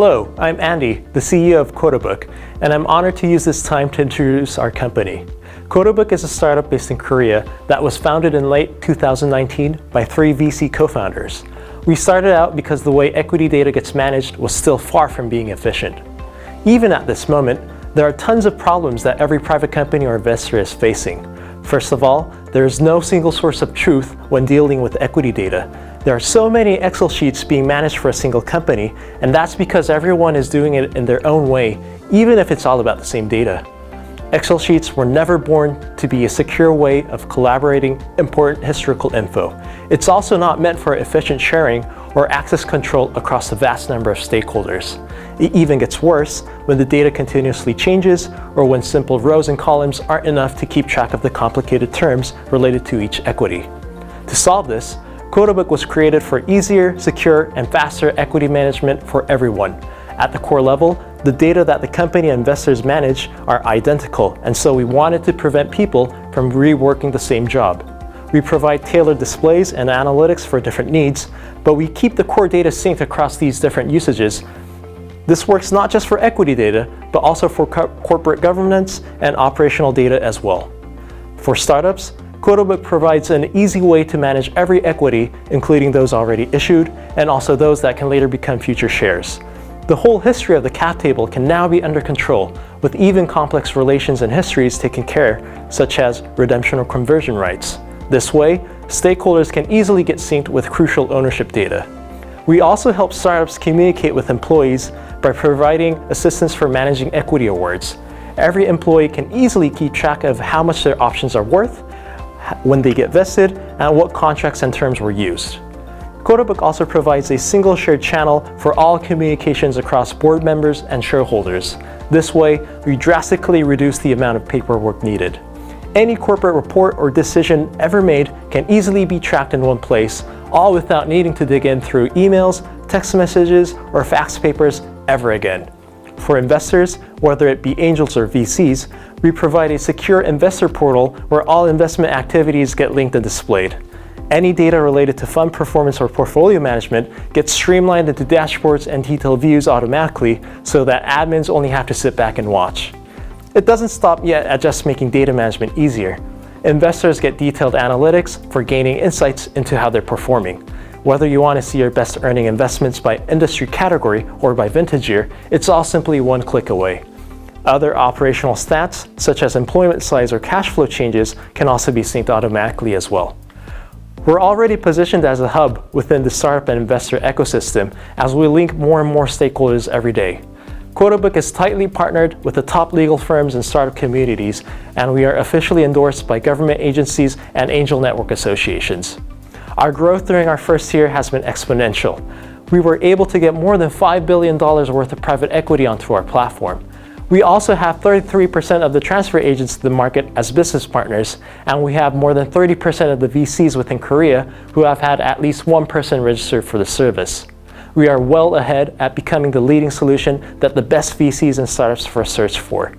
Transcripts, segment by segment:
Hello, I'm Andy, the CEO of Quotabook, and I'm honored to use this time to introduce our company. Quotabook is a startup based in Korea that was founded in late 2019 by 3 VC co-founders. We started out because the way equity data gets managed was still far from being efficient. Even at this moment, there are tons of problems that every private company or investor is facing. First of all, there is no single source of truth when dealing with equity data. There are so many Excel sheets being managed for a single company, and that's because everyone is doing it in their own way, even if it's all about the same data. Excel sheets were never born to be a secure way of collaborating important historical info. It's also not meant for efficient sharing or access control across a vast number of stakeholders. It even gets worse when the data continuously changes or when simple rows and columns aren't enough to keep track of the complicated terms related to each equity. To solve this, Quotabook was created for easier, secure, and faster equity management for everyone. At the core level, the data that the company and investors manage are identical, and so we wanted to prevent people from reworking the same job. We provide tailored displays and analytics for different needs, but we keep the core data synced across these different usages. This works not just for equity data, but also for corporate governance and operational data as well. For startups, Quotabook provides an easy way to manage every equity, including those already issued, and also those that can later become future shares. The whole history of the cap table can now be under control, with even complex relations and histories taken care, such as redemption or conversion rights. This way, stakeholders can easily get synced with crucial ownership data. We also help startups communicate with employees by providing assistance for managing equity awards. Every employee can easily keep track of how much their options are worth, when they get vested, and what contracts and terms were used. Quotabook also provides a single shared channel for all communications across board members and shareholders. This way, we drastically reduce the amount of paperwork needed. Any corporate report or decision ever made can easily be tracked in one place, all without needing to dig in through emails, text messages, or fax papers ever again. For investors, whether it be angels or VCs, we provide a secure investor portal where all investment activities get linked and displayed. Any data related to fund performance or portfolio management gets streamlined into dashboards and detailed views automatically so that admins only have to sit back and watch. It doesn't stop yet at just making data management easier. Investors get detailed analytics for gaining insights into how they're performing. Whether you want to see your best earning investments by industry category or by vintage year, it's all simply one click away. Other operational stats, such as employment size or cash flow changes, can also be synced automatically as well. We're already positioned as a hub within the startup and investor ecosystem as we link more and more stakeholders every day. Quotabook is tightly partnered with the top legal firms and startup communities, and we are officially endorsed by government agencies and angel network associations. Our growth during our first year has been exponential. We were able to get more than $5 billion worth of private equity onto our platform. We also have 33% of the transfer agents to the market as business partners, and we have more than 30% of the VCs within Korea who have had at least one person registered for the service. We are well ahead at becoming the leading solution that the best VCs and startups first search for.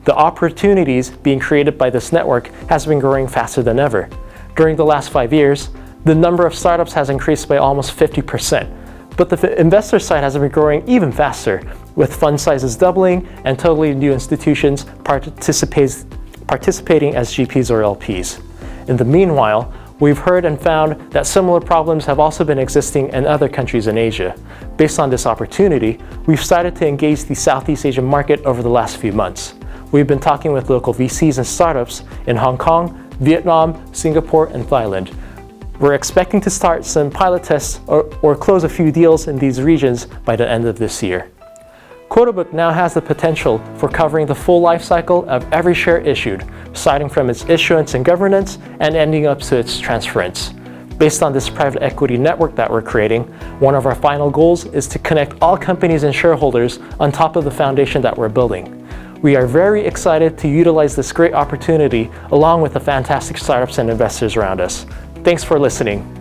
The opportunities being created by this network has been growing faster than ever. During the last 5 years, the number of startups has increased by almost 50%, but the investor side has been growing even faster, with fund sizes doubling and totally new institutions participating as GPs or LPs. In the meanwhile, we've heard and found that similar problems have also been existing in other countries in Asia. Based on this opportunity, we've started to engage the Southeast Asian market over the last few months. We've been talking with local VCs and startups in Hong Kong, Vietnam, Singapore, and Thailand. We're expecting to start some pilot tests or close a few deals in these regions by the end of this year. Quotabook now has the potential for covering the full life cycle of every share issued, starting from its issuance and governance and ending up to its transference. Based on this private equity network that we're creating, one of our final goals is to connect all companies and shareholders on top of the foundation that we're building. We are very excited to utilize this great opportunity along with the fantastic startups and investors around us. Thanks for listening.